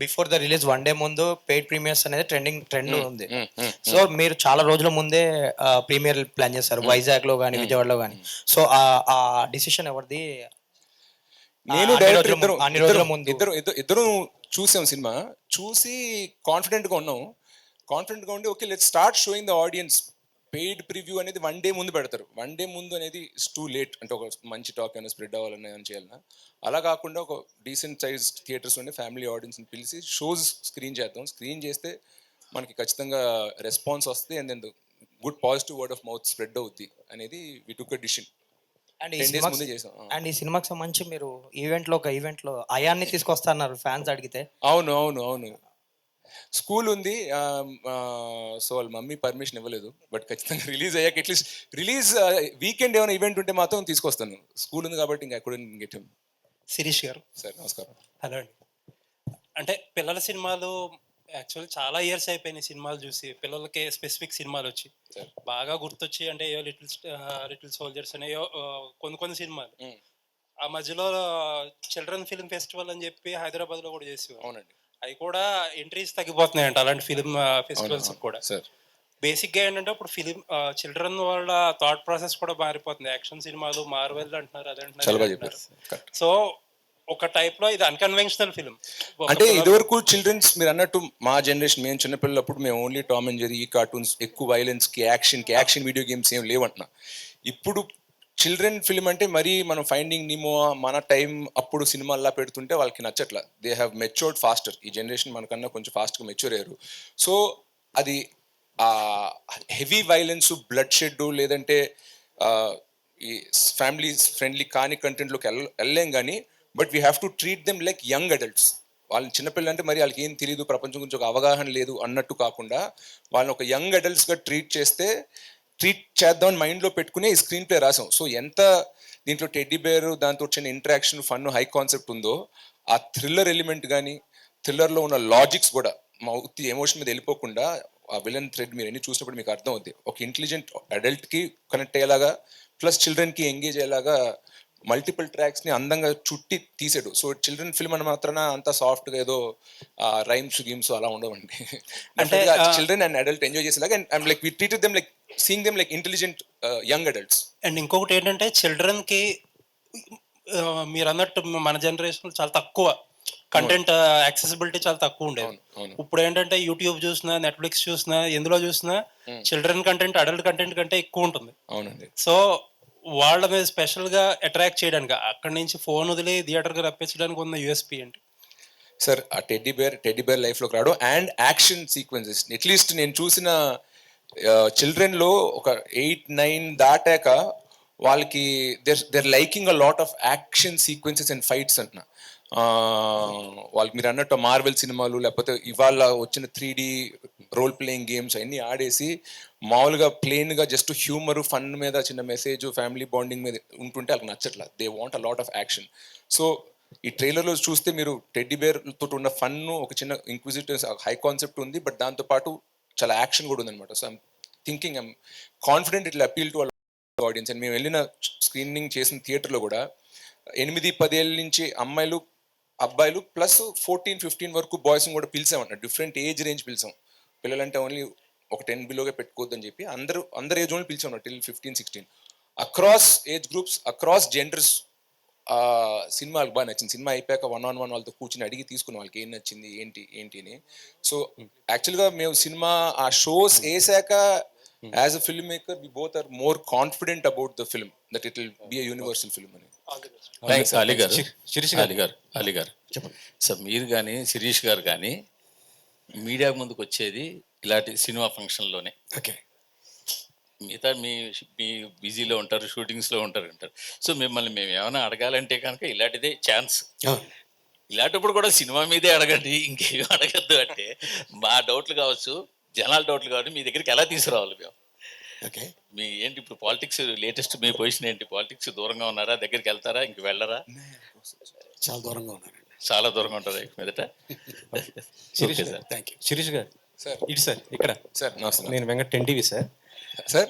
బిఫోర్ ద రిలీజ్ 1 day ముందు పెయిడ్ ప్రీమియర్స్ అనేది ట్రెండ్ ఉంది. సో మీరు చాలా రోజుల ముందే ప్రీమియర్ ప్లాన్ చేస్తారు, వైజాగ్ లో కానీ విజయవాడలో కానీ. సో ఆ డిసిషన్ ఎవరిది? నేను డైరెక్టర్ ఇద్దరు చూసాం సినిమా, చూసి కాన్ఫిడెంట్గా ఉండి okay let's start showing the audience. Paid preview అనేది 1 day ముందు పెడతారు. 1 day ముందు అనేది ఇట్స్ టూ లేట్. అంటే ఒక మంచి టాక్ అయినా స్ప్రెడ్ అవ్వాలన్నా ఏమైనా చేయాలన్నా, అలా కాకుండా ఒక డీసెంట్ సైజ్ థియేటర్స్ ఉండే ఫ్యామిలీ ఆడియన్స్ని పిలిచి షోస్ స్క్రీన్ చేద్దాం. స్క్రీన్ చేస్తే మనకి ఖచ్చితంగా రెస్పాన్స్ వస్తుంది and then good positive word of mouth spread అవుద్ది అనేది వి టుక్ ఎ డిసిషన్. అండ్ ఈ సినిమాకి సంబంధించి మీరు ఒక ఈవెంట్లో అయాన్ని తీసుకొస్తున్నారు ఫ్యాన్స్ అడిగితే. అవును స్కూల్ ఉంది. సో వాళ్ళ మమ్మీ పర్మిషన్ ఇవ్వలేదు. బట్ ఖచ్చితంగా రిలీజ్ అయ్యాక అట్లీస్ట్ రిలీజ్ వీకెండ్ ఏమైనా ఈవెంట్ ఉంటే మాత్రం తీసుకొస్తాను. స్కూల్ ఉంది కాబట్టి ఇంకా ఎక్కడ గెట్ హిమ్. శిరీష్ గారు సార్ నమస్కారం. హలో అండి. అంటే పిల్లల సినిమాలు యాక్చువల్లీ చాలా ఇయర్స్ అయిపోయినాయి సినిమాలు చూసి, పిల్లలకి స్పెసిఫిక్ సినిమాలు వచ్చి బాగా గుర్తొచ్చి అంటే ఏవో లిటిల్ సోల్జర్స్ అనేయో కొన్ని సినిమాలు. ఆ మధ్యలో చిల్డ్రన్ ఫిల్మ్ ఫెస్టివల్ అని చెప్పి హైదరాబాద్లో కూడా చేసేవారు. అవునండి. అవి కూడా ఎంట్రీస్ తగ్గిపోతున్నాయంట అలాంటి ఫిల్మ్ ఫెస్టివల్స్ కూడా. సార్ బేసిక్గా ఏంటంటే ఇప్పుడు ఫిలిం చిల్డ్రన్ వాళ్ళ థాట్ ప్రాసెస్ కూడా మారిపోతుంది. యాక్షన్ సినిమాలు మార్వెల్ అంటున్నారు, చాలా అదంటున్నారు. బాగా చెప్పారు. సో ఒక టైప్ లో ఇది అన్కన్వెన్షనల్ ఫిల్మ్. అంటే ఇదివరకు చిల్డ్రన్స్ మీరు అన్నట్టు మా జనరేషన్ మేము చిన్నపిల్లలప్పుడు మేము ఓన్లీ టామ్ అండ్ జెర్రీ, ఈ కార్టూన్స్, ఎక్కువ వైలెన్స్ కి యాక్షన్ వీడియో గేమ్స్ ఏం లేవంటున్నా. ఇప్పుడు చిల్డ్రన్ ఫిల్మ్ అంటే మరీ మనం ఫైండింగ్ నిమో మన టైం అప్పుడు సినిమాల్లా పెడుతుంటే వాళ్ళకి నచ్చట్లా. They have matured faster. ఈ జనరేషన్ మనకన్నా కొంచెం ఫాస్ట్గా మెచ్యూర్ అయ్యారు. సో అది హెవీ వైలెన్స్, బ్లడ్ షెడ్, లేదంటే ఈ ఫ్యామిలీ ఫ్రెండ్లీ కాని కంటెంట్లోకి వెళ్ళలేం కానీ, but we have to treat them like young adults. వాళ్ళని చిన్నపిల్లలు అంటే మరి వాళ్ళకి ఏం తెలియదు, ప్రపంచం గురించి ఒక అవగాహన లేదు అన్నట్టు కాకుండా వాళ్ళని ఒక యంగ్ అడల్ట్స్గా ట్రీట్ చేద్దామని మైండ్లో పెట్టుకునే ఈ స్క్రీన్ ప్లే రాసాం. సో ఎంత దీంట్లో టెడ్డీ బేర్ దాంతో వచ్చిన ఇంటరాక్షన్, ఫన్, హై కాన్సెప్ట్ ఉందో, ఆ థ్రిల్లర్ ఎలిమెంట్ కానీ థ్రిల్లర్లో ఉన్న లాజిక్స్ కూడా మా ఉత్తి ఎమోషన్ మీద వెళ్ళిపోకుండా ఆ విలన్ థ్రెడ్ మీరు ఎన్ని చూసినప్పుడు మీకు అర్థం అవుద్ది. ఒక ఇంటెలిజెంట్ అడల్ట్కి కనెక్ట్ అయ్యేలాగా ప్లస్ చిల్డ్రన్కి ఎంగేజ్ అయ్యేలాగా మల్టిపుల్ ట్రాక్స్ని అందంగా చుట్టి తీసాడు. సో చిల్డ్రన్ ఫిల్మ్ అని మాత్రాన అంత సాఫ్ట్గా ఏదో రైమ్స్ గేమ్స్ అలా ఉండవండి. అంటే చిల్డ్రన్ అండ్ అడల్ట్ ఎంజాయ్ చేసేలాగా and like we treated them like seeing them like intelligent young adults. And ఇంకొకటి ఏంటంటే చిల్డ్రన్కి మీరు అన్నట్టు మన జనరేషన్ చాలా తక్కువ కంటెంట్ యాక్సెసిబిలిటీ చాలా తక్కువ ఉండేది. ఇప్పుడు ఏంటంటే యూట్యూబ్ చూసినా, నెట్ఫ్లిక్స్ చూసినా, ఎందులో చూసినా చిల్డ్రన్ కంటెంట్ అడల్ట్ కంటెంట్ కంటే ఎక్కువ ఉంటుంది. అవునండి. సో వాళ్ళ మీద స్పెషల్గా అట్రాక్ట్ చేయడానికి అక్కడి నుంచి ఫోన్ వదిలి థియేటర్కి రప్పించడానికి ఉన్న యూఎస్పీ ఏంటి సార్? ఆ టెడ్డీ బేర్ లైఫ్లోకి రావడం అండ్ యాక్షన్ సీక్వెన్సెస్. అట్లీస్ట్ నేను చూసిన చిల్డ్రన్లో ఒక 8-9 దాటాక వాళ్ళకి their liking a lot of action sequences and fights అంటున్నా. వాళ్ళకి మీరు అన్నట్టు మార్వెల్ సినిమాలు లేకపోతే ఇవాళ వచ్చిన 3D రోల్ ప్లేయింగ్ గేమ్స్ అన్నీ ఆడేసి మామూలుగా ప్లెయిన్గా జస్ట్ హ్యూమర్, ఫన్ మీద చిన్న మెసేజ్, ఫ్యామిలీ బాండింగ్ మీద ఉంటుంటే వాళ్ళకి నచ్చట్లా. They want a lot of action. So ఈ ట్రైలర్లో చూస్తే మీరు టెడ్డీ బేర్ తోటి ఉన్న ఫన్, ఒక చిన్న ఇంక్విజిటివ్ హై కాన్సెప్ట్ ఉంది, బట్ దాంతోపాటు చాలా యాక్షన్ కూడా ఉందన్నమాట. So I'm confident it will appeal to audience. And మేము వెళ్ళిన స్క్రీనింగ్ చేసిన థియేటర్లో కూడా 8-10 ఏళ్ళ నుంచి అమ్మాయిలు, అబ్బాయిలు ప్లస్ 14-15 వరకు బాయ్స్ కూడా పిలిచామన్న. డిఫరెంట్ ఏజ్ రేంజ్ పిలిచాం. పిల్లలంటే ఓన్లీ ఒక 10 బిలోగా పెట్టుకోవద్దని చెప్పి అందరు ఏజ్ వాళ్ళు పిలిచాం till 15-16. Across age groups, across genders సినిమాకి బాగా నచ్చింది. సినిమా అయిపోయాక 1-on-1 వాళ్ళతో కూర్చుని అడిగి తీసుకున్న వాళ్ళకి ఏం నచ్చింది ఏంటి అని. సో యాక్చువల్గా మేము సినిమా ఆ షోస్ వేసాక as a film maker we both are more confident about the film that it will be a universal film అని. అలీ గారు చెప్పండి సార్. మీరు కానీ శిరీష్ గారు కానీ మీడియా ముందుకు వచ్చేది ఇలాంటి సినిమా ఫంక్షన్లోనే. ఓకే. మిగతా మీ బిజీలో ఉంటారు, షూటింగ్స్లో అంటారు. సో మిమ్మల్ని మేము ఏమైనా అడగాలంటే కనుక ఇలాంటిదే ఛాన్స్. ఇలాంటప్పుడు కూడా సినిమా మీదే అడగండి, ఇంకేమీ అడగద్దు అంటే మా డౌట్లు కావచ్చు, జనాల డౌట్లు కాబట్టి మీ దగ్గరికి ఎలా తీసుకురావాలి మేము? ఓకే. మీ ఏంటి ఇప్పుడు పాలిటిక్స్ లేటెస్ట్ మీ పొజిషన్ ఏంటి? పాలిటిక్స్ దూరంగా ఉన్నారా, దగ్గరికి వెళ్తారా, ఇంక వెళ్ళరా? చాలా దూరంగా ఉన్నారండి. చాలా దూరంగా ఉంటుంది మీదట. శిరీష్ గారు, థ్యాంక్ యూ. శిరీష్ గారు సార్, ఇటు సార్ ఇక్కడ సార్ నమస్తే. నేను వెంకట్ 10TV సార్. సార్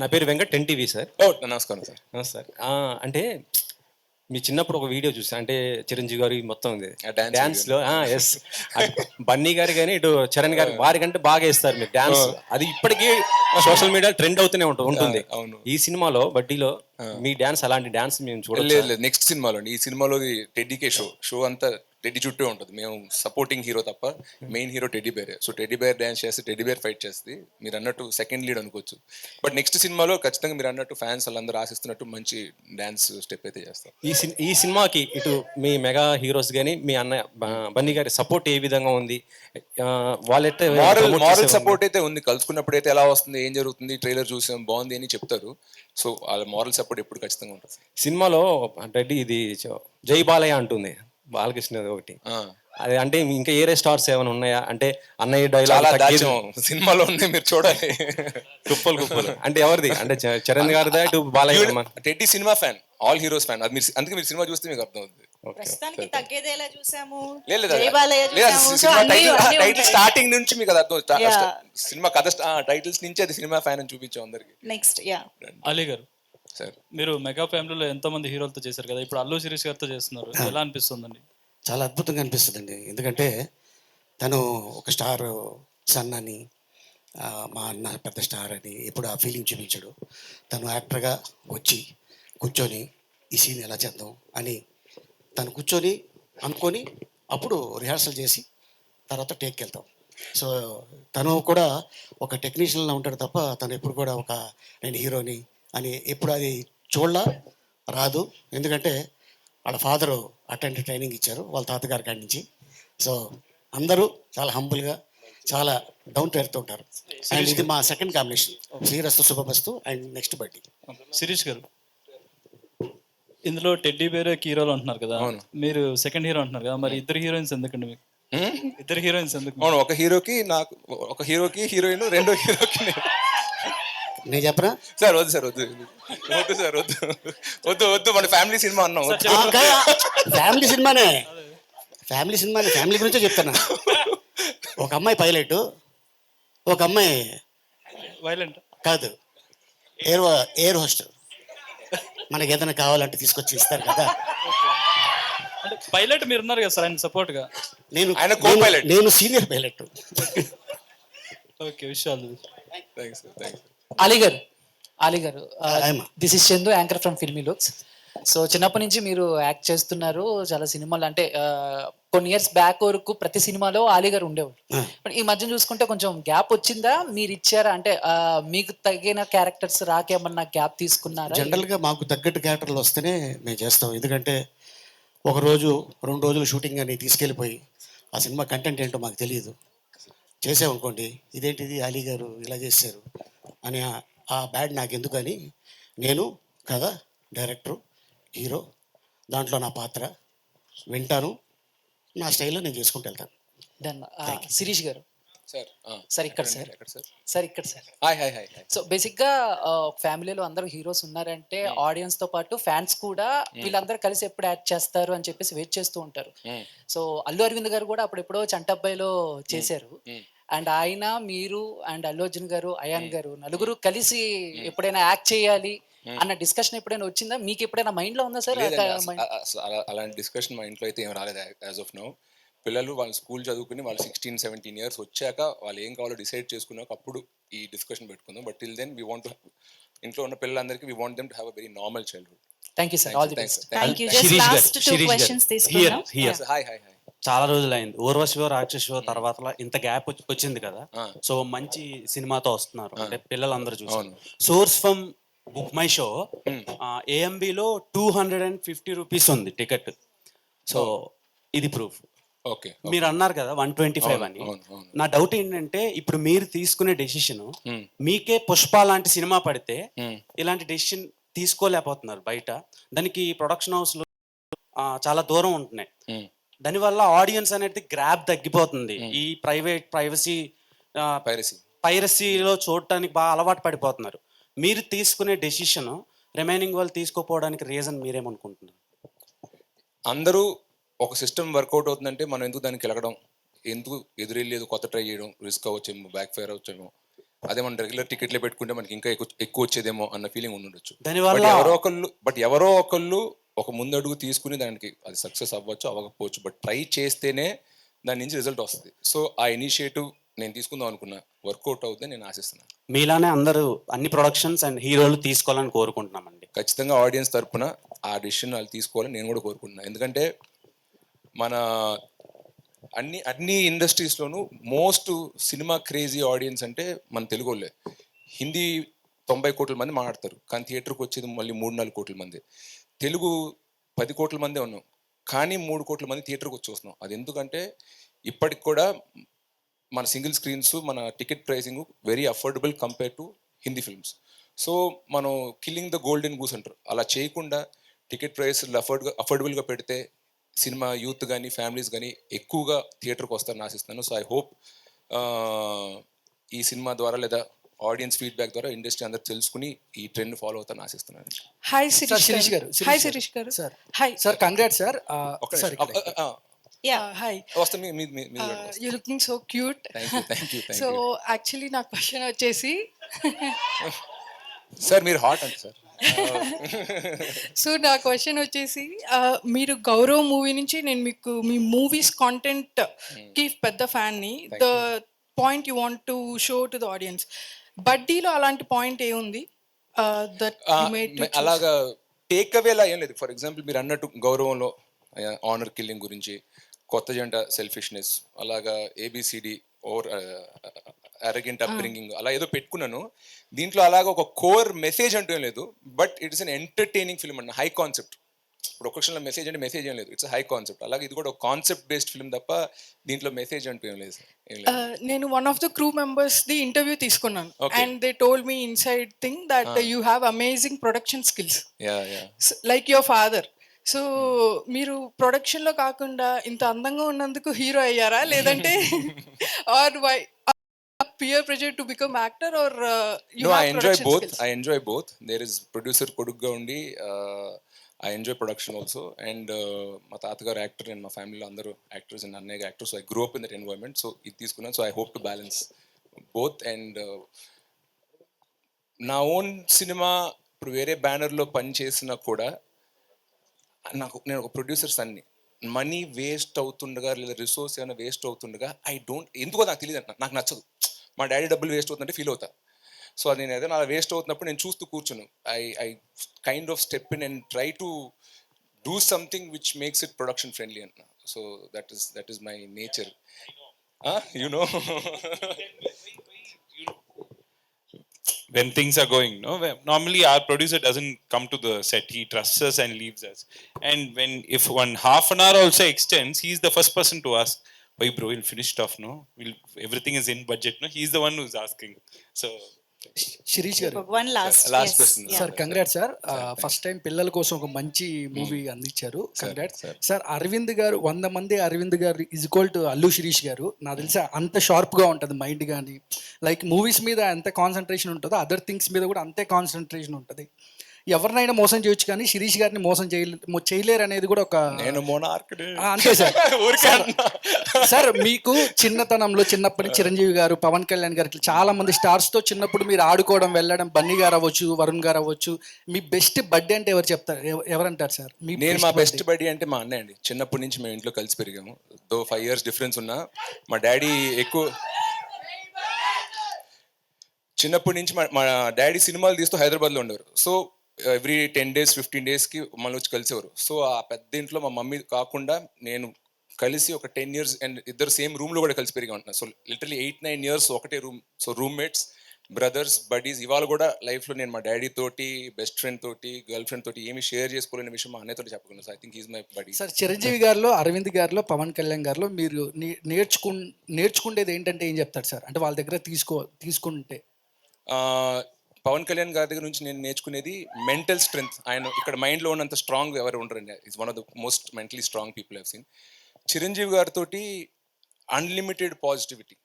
నా పేరు వెంకట్ 10TV సార్. ఓ నమస్కారం సార్. నమస్తే సార్. అంటే మీ చిన్నప్పుడు ఒక వీడియో చూసా, అంటే చిరంజీవి గారి మొత్తం ఉంది డాన్స్ లో. ఎస్, బన్నీ గారు కానీ ఇటు చరణ్ గారు వారికంటే బాగా వేస్తారు మీరు డాన్స్. అది ఇప్పటికీ సోషల్ మీడియా ట్రెండ్ అవుతూనే ఉంటుంది. ఈ సినిమాలో బడ్డీలో మీ డాన్స్, అలాంటి డాన్స్ మేము చూడలేదు. నెక్స్ట్ సినిమాలో, ఈ సినిమాలో టెడ్డీకే షో అంతా టెడ్డీ చుట్టూ ఉంటుంది. మేము సపోర్టింగ్ హీరో తప్ప మెయిన్ హీరో టెడ్డీ బేరే. సో టెడ్డీ బేర్ డాన్స్ చేస్తే టెడ్డీ బేర్ ఫైట్ చేస్తుంది. మీరు అన్నట్టు సెకండ్ లీడ్ అనుకోవచ్చు. బట్ నెక్స్ట్ సినిమాలో ఖచ్చితంగా మీరు అన్నట్టు ఫ్యాన్స్ వాళ్ళందరూ ఆశిస్తున్నట్టు మంచి డాన్స్ స్టెప్ అయితే చేస్తాం. ఈ సినిమాకి ఇటు మీ మెగా హీరోస్ కానీ మీ అన్నయ్య బన్నీ గారి సపోర్ట్ ఏ విధంగా ఉంది? వాళ్ళైతే మారల్ సపోర్ట్ అయితే ఉంది. కలుసుకున్నప్పుడు అయితే ఎలా వస్తుంది, ఏం జరుగుతుంది, ట్రైలర్ చూసాం బాగుంది అని చెప్తారు. సో వాళ్ళ మారల్ సపోర్ట్ ఎప్పుడు ఖచ్చితంగా ఉంటుంది. సినిమాలో రెడ్డి ఇది జై బాలయ్య అంటుంది బాలకృష్ణ ఒకటి. అది అంటే ఇంకా ఏరే స్టార్స్ ఏమైనా ఉన్నాయా? అంటే అన్నయ్య డైలాగ్ సినిమాలో ఉంది, మీరు చూడాలి. కుప్పలు అంటే ఎవరిది? అంటే చరణ్ గారిదా ఇటు Balayya? Teddy cinema fan, all heroes fan. అది మీరు అందుకే మీరు సినిమా చూస్తే మీకు అర్థం అవుతుంది. ప్రస్తుతానికి తగ్గేదేలా చూసాము, లేదు, లేదు, జయబాలయ్య లేదు, చూసాము. సో సినిమా అన్నీ- అన్నీ టైటిల్ ఉంటాయి. స్టార్టింగ్ నుంచి మీకు అది అర్థం. Yeah. సినిమా కథ టైటిల్స్ నుంచి అది సినిమా ఫ్యాన్ అని చూపించాం అందరికి. నెక్స్ట్ యా అలీ గారు, సార్ మీరు మెగా ఫ్యామిలీలో ఎంతో మంది హీరోలతో చేశారు కదా, ఇప్పుడు అల్లు శిరీష్ గారితో చేస్తున్నారు, ఎలా అనిపిస్తుందండి? చాలా అద్భుతంగా అనిపిస్తుందండి. ఎందుకంటే తను ఒక స్టార్ సన్ అని, మా అన్న పెద్ద స్టార్ అని ఎప్పుడు ఆ ఫీలింగ్ చూపించాడు. తను యాక్టర్గా వచ్చి కూర్చొని ఈ సీన్ ఎలా చేద్దాం అని తను కూర్చొని అనుకొని అప్పుడు రిహార్సల్ చేసి తర్వాత టేక్కి వెళ్తాం. సో తను కూడా ఒక టెక్నీషియన్లా ఉంటాడు తప్ప తను ఎప్పుడు కూడా ఒక నేను హీరోని అని ఎప్పుడు అది చూడలా రాదు. ఎందుకంటే వాళ్ళ ఫాదరు అటెండ్ ట్రైనింగ్ ఇచ్చారు వాళ్ళ తాతగారి కాడి నుంచి. సో అందరూ చాలా హంబుల్గా చాలా డౌన్ టు ఎర్త్ ఉంటారు. అండ్ ఇది మా second combination, Srirastu Subhamastu and next birthday. Sirish గారు, ఇందులో టెడ్డీ బేర్ హీరోలు అంటున్నారు కదా, మీరు సెకండ్ హీరో అంటున్నారు కదా, మరి ఇద్దరు హీరోయిన్స్ ఎందుకండి మీకు? ఇద్దరు హీరోయిన్స్ ఎందుకు? అవును, ఒక హీరోకి నాకు, ఒక హీరోకి హీరోయిన్, రెండో హీరోకి నేను చెప్పరా సార్? వద్దు సార్, వద్దు వద్దు సార్, వద్దు వద్దు వద్దు, మన ఫ్యామిలీ సినిమా అన్నాం. ఫ్యామిలీ సినిమానే, ఫ్యామిలీ సినిమానే, ఫ్యామిలీ గురించే చెప్తాను. ఒక అమ్మాయి పైలట్, ఒక అమ్మాయి వైలెంట్ కాదు ఎయిర్ హోస్టల్. మనకి ఏదైనా కావాలంటే తీసుకొచ్చి ఇస్తారు కదా. అంటే పైలట్ మీరు ఉన్నారు కదా సార్, ఆయన సపోర్ట్ గా. నేను సీనియర్ పైలట్. ఓకే, విషయాలు. అలీ గారు, this is Chandu, anchor from filmy looks. So చిన్నప్పటి నుంచి మీరు యాక్ట్ చేస్తున్నారు చాలా సినిమాలు, అంటే కొన్ని ఇయర్స్ బ్యాక్ వరకు ప్రతి సినిమాలో అలీ గారు ఉండేవారు. బట్ ఈ మధ్య చూసుకుంటే కొంచెం గ్యాప్ వచ్చిందా, మీరు ఇచ్చారా? అంటే మీకు తగిన క్యారెక్టర్స్ రాకేమన్నా గ్యాప్ తీసుకున్నారా? జనరల్గా మాకు తగ్గట్టు క్యారెక్టర్లు వస్తేనే మేము చేస్తాం. ఎందుకంటే ఒక రోజు 2 రోజులు షూటింగ్ అని తీసుకెళ్ళిపోయి ఆ సినిమా కంటెంట్ ఏంటో మాకు తెలియదు, చేసామనుకోండి ఇదేంటిది అలీ గారు ఇలా చేశారు అని ఆ బ్యాడ్ నాకు ఎందుకని నేను కథ, డైరెక్టరు, హీరో, దాంట్లో నా పాత్ర వింటాను, నా స్టైల్లో నేను చేసుకుంటూ వెళ్తాను. డన్. శిరీష్ గారు సార్, సార్ ఇక్కడ సార్, సార్ ఇక్కడ sir. Hi hi hi. So బేసిక్గా ఫ్యామిలీలో అందరూ హీరోస్ ఉన్నారంటే ఆడియన్స్ తో పాటు ఫ్యాన్స్ కూడా వీళ్ళందరూ కలిసి ఎప్పుడు యాక్ట్ చేస్తారు అని చెప్పేసి వెయిట్ చేస్తూ ఉంటారు. సో అల్లు అరవింద్ గారు కూడా అప్పుడు ఎప్పుడో చంటబ్బాయిలో చేశారు. అండ్ ఆయన, మీరు అండ్ అల్లు అర్జున్ గారు, అయాన్ గారు నలుగురు కలిసి ఎప్పుడైనా యాక్ట్ చేయాలి అన్న డిస్కషన్ ఎప్పుడైనా వచ్చిందా? మీకు ఎప్పుడైనా మైండ్ లో ఉందా సార్? అలాంటి డిస్కషన్ మా ఇంట్లో అయితే ఏం రాలేదు యాజ్ ఆఫ్ నౌ. పిల్లలు వాళ్ళు స్కూల్ చదువుకుని వాళ్ళు 16-17 ఇయర్స్ వచ్చాక వాళ్ళు ఏం కావాలో డిసైడ్ చేసుకున్నాక అప్పుడు ఈ డిస్కషన్ పెట్టుకుందాం. But till then we want to, ఇంట్లో ఉన్న పిల్లలందరికీ we want them to have a very normal childhood. Thank you sir, all the best. Thank you. Just last 2 questions తీసుకుందాం. Hi hi hi. చాలా రోజులైంది ఊర్వశివ రాక్షసివ తర్వాత ఇంత గ్యాప్ వచ్చింది కదా. సో మంచి సినిమాతో వస్తున్నారు, అంటే పిల్లలందరూ చూసారు. Source from BookMyShow ఏఎంబిలో 250 రూపీస్ ఉంది టికెట్. సో ఇది ప్రూఫ్. ఓకే, మీరు అన్నారు కదా 125 అని. నా డౌట్ ఏంటంటే ఇప్పుడు మీరు తీసుకునే డెసిషన్, మీకే పుష్ప లాంటి సినిమా పడితే ఇలాంటి డెసిషన్ తీసుకోలేకపోతున్నారు బయట. దానికి ప్రొడక్షన్ హౌస్ లో చాలా దూరం ఉంటున్నాయి. దానివల్ల ఆడియన్స్ అనేది గ్రాప్ తగ్గిపోతుంది. ఈ పైరసీలో చూడటానికి బాగా అలవాటు పడిపోతున్నారు. మీరు తీసుకునే డెసిషన్ రిమైనింగ్ వాళ్ళు తీసుకోపోవడానికి రీజన్ మీరేమనుకుంటున్నారు? అందరూ ఒక సిస్టమ్ వర్కౌట్ అవుతుందంటే మనం ఎందుకు దానికి వెళ్ళడం, ఎందుకు ఎదురెళ్ళేది కొత్త ట్రై చేయడం, రిస్క్ అవ్వచ్చేమో, బ్యాక్ ఫైర్ అవ్వచ్చేమో. అదే మనం రెగ్యులర్ టికెట్లే పెట్టుకుంటే మనకి ఇంకా ఎక్కువ వచ్చేదేమో అన్న ఫీలింగ్ ఉండొచ్చు. బట్ ఎవరో ఒకళ్ళు ఒక ముందడుగు తీసుకుని దానికి అది సక్సెస్ అవ్వచ్చు అవ్వకపోవచ్చు, బట్ ట్రై చేస్తేనే దాని నుంచి రిజల్ట్ వస్తుంది. సో ఆ ఇనిషియేటివ్ నేను తీసుకుందాం అనుకున్నా, వర్కౌట్ అవుతుందని నేను ఆశిస్తున్నాను. మీలానే అందరూ అన్ని ప్రొడక్షన్స్ అండ్ హీరోలు తీసుకోవాలని కోరుకుంటున్నామండి. ఖచ్చితంగా ఆడియన్స్ తరపున ఆ డిసిషన్ వాళ్ళు తీసుకోవాలని నేను కూడా కోరుకుంటున్నాను. ఎందుకంటే మన అన్ని ఇండస్ట్రీస్లోనూ మోస్ట్ సినిమా క్రేజీ ఆడియన్స్ అంటే మన తెలుగు వాళ్ళే. హిందీ 90 కోట్ల మంది మాట్లాడతారు, కానీ థియేటర్కి వచ్చేది మళ్ళీ 3-4 కోట్ల మంది. తెలుగు 10 కోట్ల మందే ఉన్నాం, కానీ 3 కోట్ల మంది థియేటర్కి వచ్చి వస్తున్నాం. అది ఎందుకంటే ఇప్పటికి కూడా మన సింగిల్ స్క్రీన్స్, మన ticket pricing very affordable compare to Hindi films. So మనం కిల్లింగ్ ద గోల్డెన్ గూస్ అంటారు, అలా చేయకుండా టికెట్ ప్రైస్ అఫోర్డబుల్గా పెడితే సినిమా యూత్ కానీ ఫ్యామిలీస్ కానీ ఎక్కువగా థియేటర్కి వస్తారని ఆశిస్తున్నాను. సో ఐ హోప్ ఈ సినిమా ద్వారా లేదా ఆడియన్స్ ఫీడ్బ్యాక్ ద్వారా ఇండస్ట్రీ అందరూ తెలుసుకుని ఈ ట్రెండ్ ఫాలో అవుతాను ఆశిస్తున్నాను. హాయ్ సార్ శిరీష్ గారు హాయ్ శిరీష్ గారు. Sir hi sir congrats sir ఒక్క నిమిషం. హాయ్. వస్తాం you looking so cute. So actually నా క్వశ్చన్ వచ్చేసి సార్ మీరు హాట్ అంటే సార్. సో నా క్వశ్చన్ వచ్చేసి మీరు గౌరవ్ మూవీ నుంచి నేను మీకు మీ మూవీస్ కాంటెంట్ కి పెద్ద ఫ్యాన్ని. The point you want to show to the audience. బడ్డీలో అలాంటి పాయింట్ ఏముంది దట్ అలాగా టేక్ అవేలా ఏం లేదు. ఫర్ ఎగ్జాంపుల్ మీరు అన్నట్టు గౌరవంలో ఆనర్ కిల్లింగ్ గురించి, కొత్త జంట సెల్ఫిష్నెస్, అలాగా ఏబిసిడి ఓవర్ అరగెంట్ అప్బ్రింగింగ్ అలా ఏదో పెట్టుకున్నాను. దీంట్లో అలాగా ఒక కోర్ మెసేజ్ అంటూ ఏం లేదు. But it is an entertaining film అన్న, హై కాన్సెప్ట్. ఇప్పుడు ఒక క్వశ్చన్లో మెసేజ్ అంటే మెసేజ్ ఏం లేదు, ఇట్స్ హై కాన్సెప్ట్. అలాగే ఇది కూడా ఒక కాన్సెప్ట్ బేస్డ్ ఫిల్మ్ తప్ప దీంట్లో మెసేజ్ అంటూ ఏం లేదు. నేను one of the crew members the interview తీసుకున్నాను. And they told me inside thing that you have amazing production skills like your father. So మీరు ప్రొడక్షన్ లో కాకుండా ఇంత అందంగా ఉన్నందుకు హీరో అయ్యారా, లేదంటే or why peer pressure to become actor or you no, have I enjoy production both skills? I enjoy both. There is producer kodugga undi, I enjoy production also, and ma taatagaru actor and ma family lo andaru actors and annega actors, so I grew up in that environment. So it తీసుకున్నాను. So I hope to balance both. And నా own cinema ఇప్పుడు వేరే బ్యానర్లో పని చేసినా కూడా నేను ఒక ప్రొడ్యూసర్ సన్ని, మనీ వేస్ట్ అవుతుండగా లేదా రిసోర్స్ ఏమైనా వేస్ట్ అవుతుండగా ఎందుకో నాకు తెలియదు, నాకు నచ్చదు. మా డాడీ డబ్బులు వేస్ట్ అవుతుందంటే ఫీల్ అవుతా. సో అది నేను ఏదైనా వేస్ట్ అవుతున్నప్పుడు నేను చూస్తూ కూర్చును. I kind of step in and try to do something which makes it production friendly అన్న. So that is my nature. You know when things are going, no, normally our producer doesn't come to the set, he trusts us and leaves us. And if one half an hour also extends, he's the first person to ask, why bro, we'll finish stuff, no, everything is in budget, no, he's the one who's asking. So Sirish garu, one last question sir congrats sir. First time పిల్లల కోసం ఒక మంచి movie అందించారు. Congrats sir. Arvind గారు 100 మంది Aravind garu is equal to Allu Sirish garu. నాకు తెలిసి అంత షార్ప్గా ఉంటుంది మైండ్, కానీ లైక్ మూవీస్ మీద ఎంత కాన్సన్ట్రేషన్ ఉంటుందో అదర్ థింగ్స్ మీద కూడా అంతే కాన్సన్ట్రేషన్ ఉంటుంది. ఎవరినైనా మోసం చేయొచ్చు కానీ శిరీష్ గారిని మోసం చేయలేరు అనేది కూడా ఒక అంతే సార్. సార్ మీకు చిన్నతనంలో చిన్నప్పటి చిరంజీవి గారు, పవన్ కళ్యాణ్ గారు, ఇట్లా చాలా మంది స్టార్స్ తో చిన్నప్పుడు మీరు ఆడుకోవడం వెళ్ళడం, బన్నీ గారు అవ్వచ్చు, వరుణ్ గారు అవ్వచ్చు, మీ బెస్ట్ బర్త్డే అంటే ఎవరంటారు సార్? నేను మా బెస్ట్ బడ్డీ అంటే మా అన్నయ్య అండి. చిన్నప్పటి నుంచి మేము ఇంట్లో కలిసి పెరిగాము. 5 years డిఫరెన్స్ ఉన్నా మా డాడీ ఎక్కువ చిన్నప్పటి నుంచి మా డాడీ సినిమాలు తీస్తూ హైదరాబాద్లో ఉండేవారు. సో ఎవ్రీ 10 days 15 daysకి మళ్ళీ వచ్చి కలిసేవారు. సో ఆ పెద్ద ఇంట్లో మా మమ్మీ కాకుండా నేను కలిసి ఒక 10 years అండ్ ఇద్దరు సేమ్ రూమ్లో కూడా కలిసి పెరిగా ఉంటున్నాను. సో లిటరలీ 8-9 years ఒకటే room. So roommates, brothers, buddies. ఇవాళ కూడా లైఫ్లో నేను మా డాడీ తోటి, బెస్ట్ ఫ్రెండ్ తోటి, గర్ల్ ఫ్రెండ్ తోటి ఏమి షేర్ చేసుకోలేని విషయం మా అన్నయ్యతో చెప్పుకున్నాను. So I think is my buddy. Sir Chiranjeevi గారిలో, అరవింద్ గారిలో, పవన్ కళ్యాణ్ గారిలో మీరు నేర్చుకునేది ఏంటంటే ఏం చెప్తారు సార్? అంటే వాళ్ళ దగ్గర తీసుకుంటే పవన్ కళ్యాణ్ గారి దగ్గర నుంచి నేను నేర్చుకునేది మెంటల్ స్ట్రెంగ్త్. ఆయన ఇక్కడ మైండ్లో ఉన్నంత స్ట్రాంగ్ ఎవరు ఉండరండి. Is one of the most mentally strong people I've seen. Chiranjeevi గారితో అన్లిమిటెడ్ పాజిటివిటీ.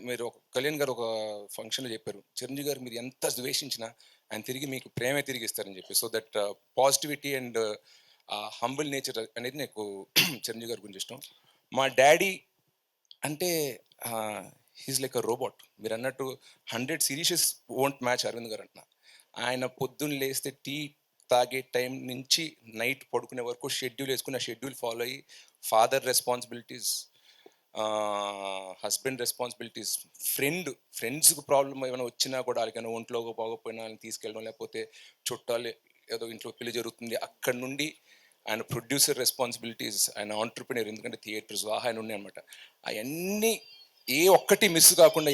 మీరు కళ్యాణ్ గారు ఒక ఫంక్షన్లో చెప్పారు, చిరంజీవి గారు మీరు ఎంత ద్వేషించినా ఆయన తిరిగి మీకు ప్రేమే తిరిగి ఇస్తారని చెప్పి. So that positivity and humble nature అనేది నాకు చిరంజీవి గారి గురించి ఇష్టం. మా డాడీ అంటే హీస్ లైక్ అ రోబోట్. మీరు అన్నట్టు 100 సిరీసెస్ వోంట్ మ్యాచ్ అరవింద్ గారు అంటున్నా. ఆయన పొద్దున్న లేస్తే టీ తాగే టైం నుంచి నైట్ పడుకునే వరకు షెడ్యూల్ వేసుకుని ఆ షెడ్యూల్ ఫాలో అయ్యి ఫాదర్ రెస్పాన్సిబిలిటీస్, హస్బెండ్ రెస్పాన్సిబిలిటీస్, ఫ్రెండ్స్కి ప్రాబ్లం ఏమైనా వచ్చినా కూడా వాళ్ళకైనా ఒంట్లో పోకపోయినా వాళ్ళని తీసుకెళ్ళడం, లేకపోతే చుట్టాలు ఏదో ఇంట్లో పెళ్లి జరుగుతుంది అక్కడ నుండి ఆయన ప్రొడ్యూసర్ రెస్పాన్సిబిలిటీస్, ఆయన ఆంటర్ప్రినర్, ఎందుకంటే థియేటర్స్ ఆయన ఉన్నాయి అనమాట. అవన్నీ ఏ ఒక్కటి మిస్ కాకుండా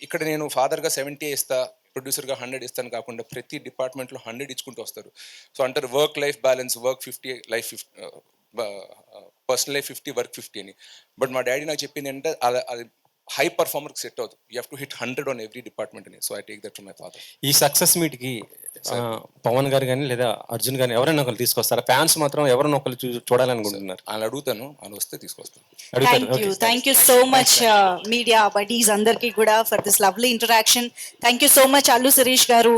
ఇక్కడ నేను ఫాదర్గా 70 ఇస్తా, ప్రొడ్యూసర్గా 100 ఇస్తాను కాకుండా ప్రతి డిపార్ట్మెంట్లో 100 ఇచ్చుకుంటూ వస్తారు. సో అంటారు work life balance, work 50, life 50, personal life 50, work 50 అని. బట్ మా డాడీ నాకు చెప్పింది అంటే అది హై పర్ఫార్మర్కి సెట్ అవుతుంది. You have to hit 100 on every department అని. So I take that from my father. ఈ సక్సెస్ మీట్కి పవన్ గారు కానీ లేదా అర్జున్ గాని ఎవరైనా ఒకరు తీసుకొస్తారా? ఫ్యాన్స్ మాత్రం ఎవరైనా ఒకరు చూడాలనుకుంటున్నారు. ఆయన అడుగుతాను, ఆయన వస్తే తీసుకొస్తాను. Thank you so much media buddies అందరికీ కూడా for this lovely interaction. Thank you so much Allu Sirish గారు.